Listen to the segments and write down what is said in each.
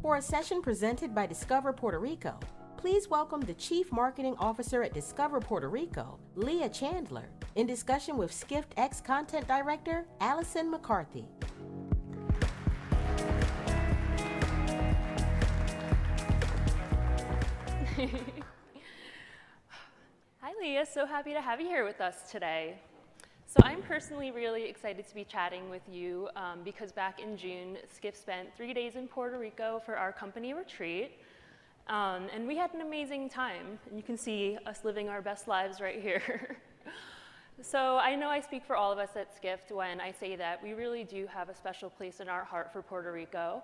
For a session presented by Discover Puerto Rico, please welcome the Chief Marketing Officer at Discover Puerto Rico, Leah Chandler, in discussion with Skift X Content Director, Alison McCarthy. Hi Leah, so happy to have you here with us today. So I'm personally really excited to be chatting with you because back in June, Skift spent 3 days in Puerto Rico for our company retreat. And we had an amazing time. And you can see us living our best lives right here. So I know I speak for all of us at Skift when I say that we really do have a special place in our heart for Puerto Rico.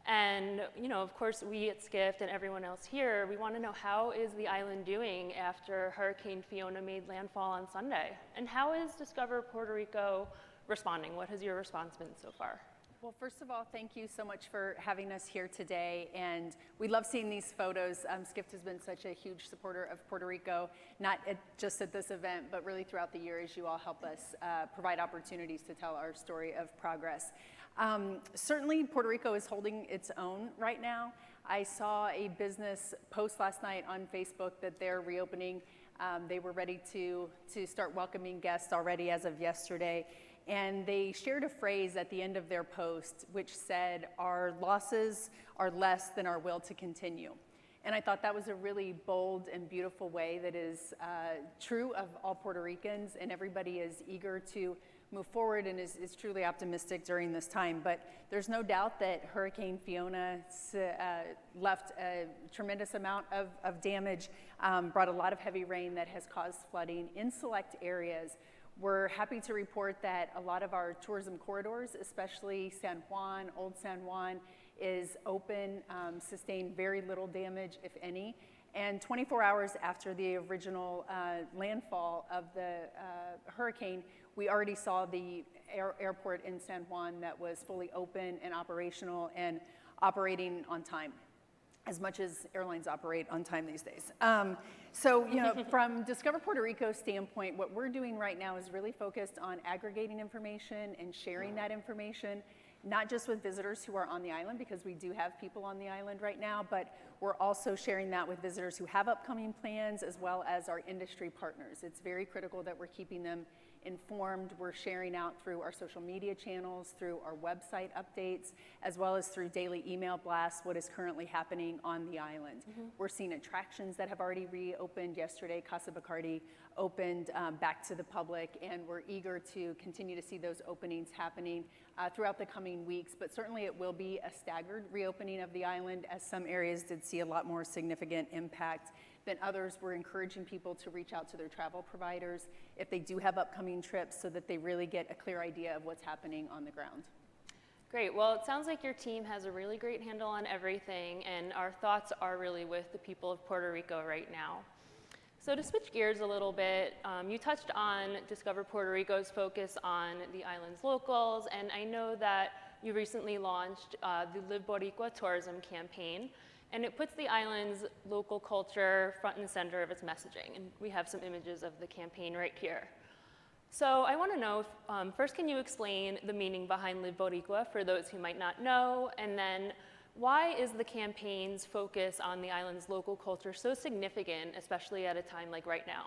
And, you know, of course, we at Skift and everyone else here, we want to know how is the island doing after Hurricane Fiona made landfall on Sunday? And how is Discover Puerto Rico responding? What has your response been so far? Well, first of all, thank you so much for having us here today. And we love seeing these photos. Skift has been such a huge supporter of Puerto Rico, not just at this event, but really throughout the year as you all help us provide opportunities to tell our story of progress. Certainly, Puerto Rico is holding its own right now. I saw a business post last night on Facebook that they're reopening. They were ready to start welcoming guests already as of yesterday. And they shared a phrase at the end of their post which said, "Our losses are less than our will to continue." And I thought that was a really bold and beautiful way that is true of all Puerto Ricans, and everybody is eager to move forward and is truly optimistic during this time. But there's no doubt that Hurricane Fiona left a tremendous amount of damage, brought a lot of heavy rain that has caused flooding in select areas. We're happy to report that a lot of our tourism corridors, especially San Juan, Old San Juan, is open, sustained very little damage, if any. And 24 hours after the original landfall of the hurricane, we already saw the airport in San Juan that was fully open and operational and operating on time, as much as airlines operate on time these days. So, you know, from Discover Puerto Rico's standpoint, what we're doing right now is really focused on aggregating information and sharing that information, not just with visitors who are on the island, because we do have people on the island right now, but we're also sharing that with visitors who have upcoming plans, as well as our industry partners. It's very critical that we're keeping them informed. We're sharing out through our social media channels, through our website updates, as well as through daily email blasts, what is currently happening on the island. We're seeing attractions that have already reopened yesterday. Casa Bacardi opened back to the public, and we're eager to continue to see those openings happening throughout the coming weeks. But certainly it will be a staggered reopening of the island, as some areas did see a lot more significant impact than others. We're encouraging people to reach out to their travel providers if they do have upcoming trips, so that they really get a clear idea of what's happening on the ground. Great. Well, it sounds like your team has a really great handle on everything, and our thoughts are really with the people of Puerto Rico right now. So to switch gears a little bit, you touched on Discover Puerto Rico's focus on the island's locals, and I know that you recently launched the Live Boricua tourism campaign, and it puts the island's local culture front and center of its messaging. And we have some images of the campaign right here. So I want to know, first, can you explain the meaning behind Live Boricua for those who might not know? And then why is the campaign's focus on the island's local culture so significant, especially at a time like right now?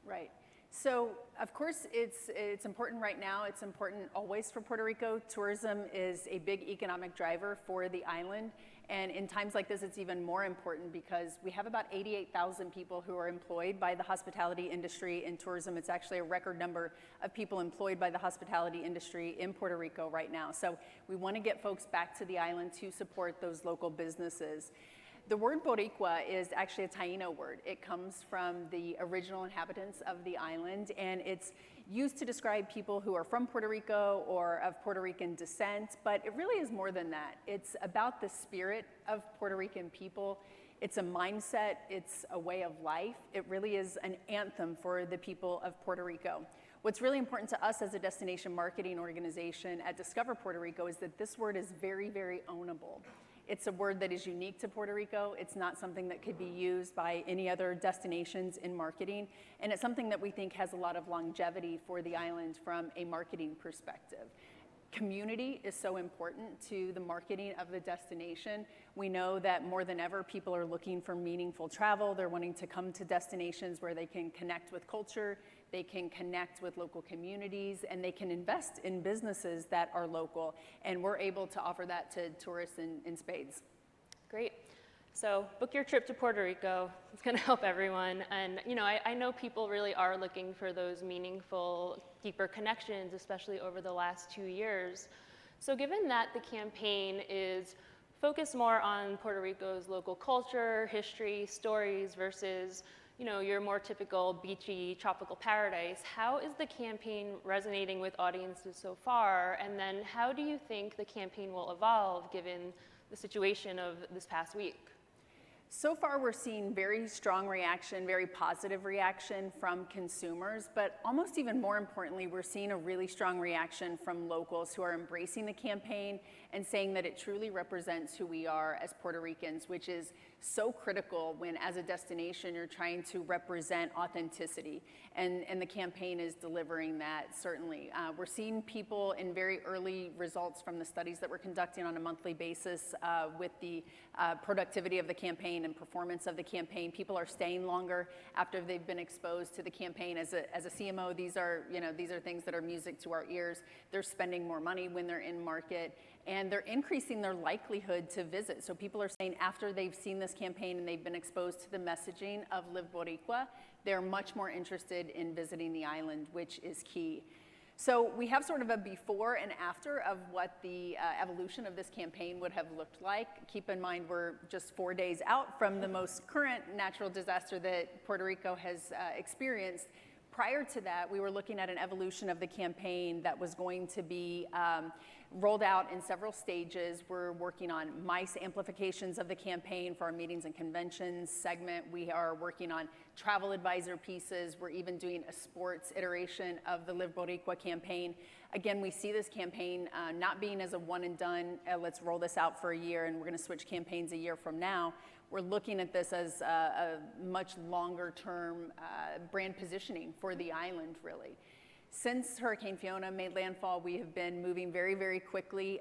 Right. So, of course, it's important right now. It's important always for Puerto Rico. Tourism is a big economic driver for the island. And in times like this, it's even more important because we have about 88,000 people who are employed by the hospitality industry in tourism. It's actually a record number of people employed by the hospitality industry in Puerto Rico right now. So we want to get folks back to the island to support those local businesses. The word Boricua is actually a Taino word. It comes from the original inhabitants of the island, and it's used to describe people who are from Puerto Rico or of Puerto Rican descent, but it really is more than that. It's about the spirit of Puerto Rican people. It's a mindset, it's a way of life. It really is an anthem for the people of Puerto Rico. What's really important to us as a destination marketing organization at Discover Puerto Rico is that this word is very, very ownable. It's a word that is unique to Puerto Rico. It's not something that could be used by any other destinations in marketing. And it's something that we think has a lot of longevity for the island from a marketing perspective. Community is so important to the marketing of the destination. We know that more than ever, people are looking for meaningful travel. They're wanting to come to destinations where they can connect with culture, they can connect with local communities, and they can invest in businesses that are local. And we're able to offer that to tourists in spades. Great. So book your trip to Puerto Rico. It's going to help everyone. And I know people really are looking for those meaningful, deeper connections, especially over the last 2 years. So given that the campaign is focused more on Puerto Rico's local culture, history, stories versus your more typical beachy tropical paradise, how is the campaign resonating with audiences so far? And then how do you think the campaign will evolve given the situation of this past week? So far, we're seeing very strong reaction, very positive reaction from consumers, but almost even more importantly, we're seeing a really strong reaction from locals who are embracing the campaign and saying that it truly represents who we are as Puerto Ricans, which is so critical when, as a destination, you're trying to represent authenticity. And the campaign is delivering that, certainly. We're seeing people in very early results from the studies that we're conducting on a monthly basis with the productivity of the campaign and performance of the campaign. People are staying longer after they've been exposed to the campaign. As a CMO, these are things that are music to our ears. They're spending more money when they're in market, and they're increasing their likelihood to visit. So people are saying after they've seen this campaign and they've been exposed to the messaging of Live Boricua, they're much more interested in visiting the island, which is key. So we have sort of a before and after of what the evolution of this campaign would have looked like. Keep in mind, we're just 4 days out from the most current natural disaster that Puerto Rico has experienced. Prior to that, we were looking at an evolution of the campaign that was going to be rolled out in several stages. We're working on MICE amplifications of the campaign for our meetings and conventions segment. We are working on travel advisor pieces. We're even doing a sports iteration of the Live Boricua campaign. Again, we see this campaign not being as a one and done, let's roll this out for a year and we're going to switch campaigns a year from now. We're looking at this as a much longer term brand positioning for the island, really. Since Hurricane Fiona made landfall, we have been moving very, very quickly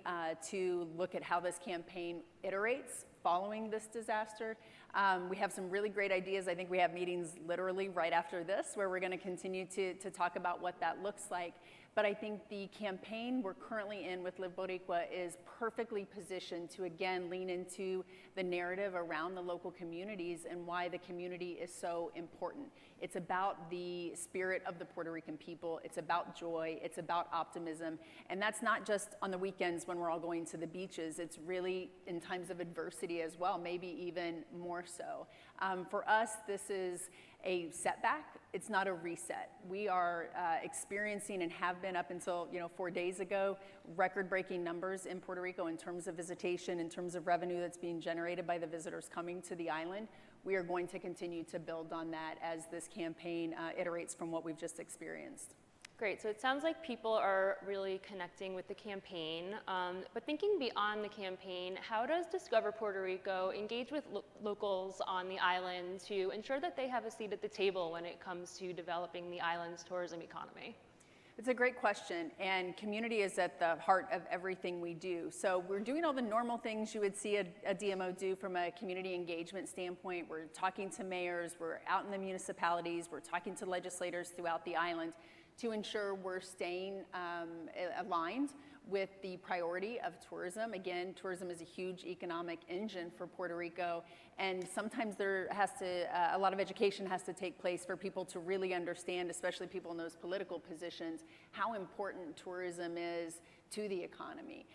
to look at how this campaign iterates following this disaster. We have some really great ideas. I think we have meetings literally right after this where we're going to continue to talk about what that looks like. But I think the campaign we're currently in with Live Boricua is perfectly positioned to, again, lean into the narrative around the local communities and why the community is so important. It's about the spirit of the Puerto Rican people. It's about joy. It's about optimism. And that's not just on the weekends when we're all going to the beaches. It's really in times of adversity as well, maybe even more so. For us, this is a setback. It's not a reset. We are experiencing and have been up until 4 days ago, record-breaking numbers in Puerto Rico in terms of visitation, in terms of revenue that's being generated by the visitors coming to the island. We are going to continue to build on that as this campaign iterates from what we've just experienced. Great, so it sounds like people are really connecting with the campaign, but thinking beyond the campaign, how does Discover Puerto Rico engage with locals on the island to ensure that they have a seat at the table when it comes to developing the island's tourism economy? It's a great question, and community is at the heart of everything we do. So we're doing all the normal things you would see a DMO do from a community engagement standpoint. We're talking to mayors, we're out in the municipalities, we're talking to legislators throughout the island to ensure we're staying aligned with the priority of tourism. Again, tourism is a huge economic engine for Puerto Rico, and sometimes a lot of education has to take place for people to really understand, especially people in those political positions, how important tourism is to the economy.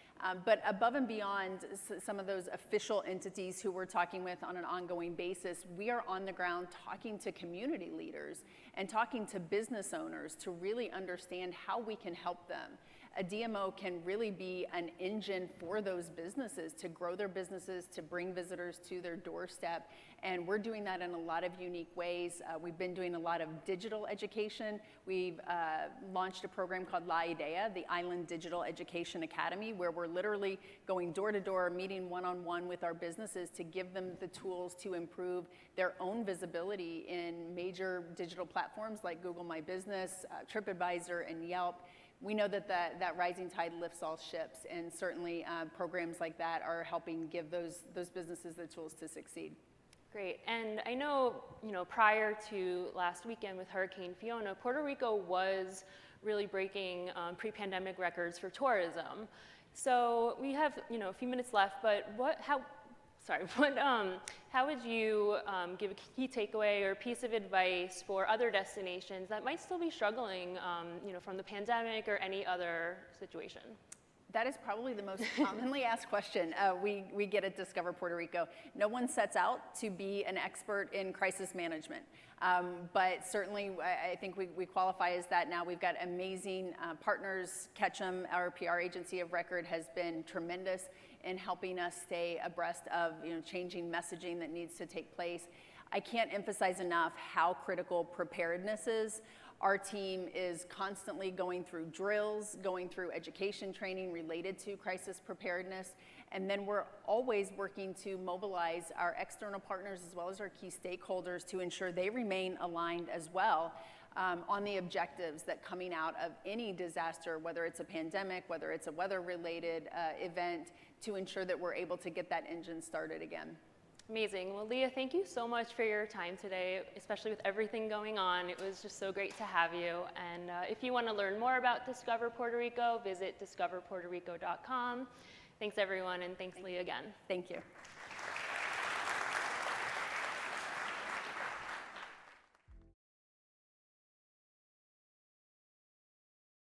But above and beyond some of those official entities who we're talking with on an ongoing basis, we are on the ground talking to community leaders and talking to business owners to really understand how we can help them. A DMO can really be an engine for those businesses to grow their businesses, to bring visitors to their doorstep, and we're doing that in a lot of unique ways. We've been doing a lot of digital education. We've launched a program called La Idea, the Island Digital Education Academy, where we're literally going door to door, meeting one-on-one with our businesses to give them the tools to improve their own visibility in major digital platforms like Google My Business, TripAdvisor, and Yelp. we know that that rising tide lifts all ships, and certainly programs like that are helping give those businesses the tools to succeed. Great, and I know, prior to last weekend with Hurricane Fiona, Puerto Rico was really breaking pre-pandemic records for tourism. So we have, a few minutes left, but how would you give a key takeaway or piece of advice for other destinations that might still be struggling, from the pandemic or any other situation? That is probably the most commonly asked question we get at Discover Puerto Rico. No one sets out to be an expert in crisis management, but certainly I think we qualify as that now. We've got amazing partners. Ketchum, our PR agency of record, has been tremendous in helping us stay abreast of changing messaging that needs to take place. I can't emphasize enough how critical preparedness is. Our team is constantly going through drills, going through education training related to crisis preparedness, and then we're always working to mobilize our external partners as well as our key stakeholders to ensure they remain aligned as well on the objectives that coming out of any disaster, whether it's a pandemic, whether it's a weather-related event, to ensure that we're able to get that engine started again. Amazing. Well, Leah, thank you so much for your time today, especially with everything going on. It was just so great to have you. And if you want to learn more about Discover Puerto Rico, visit discoverpuertorico.com. Thanks, everyone, and thanks, Leah, again. Thank you.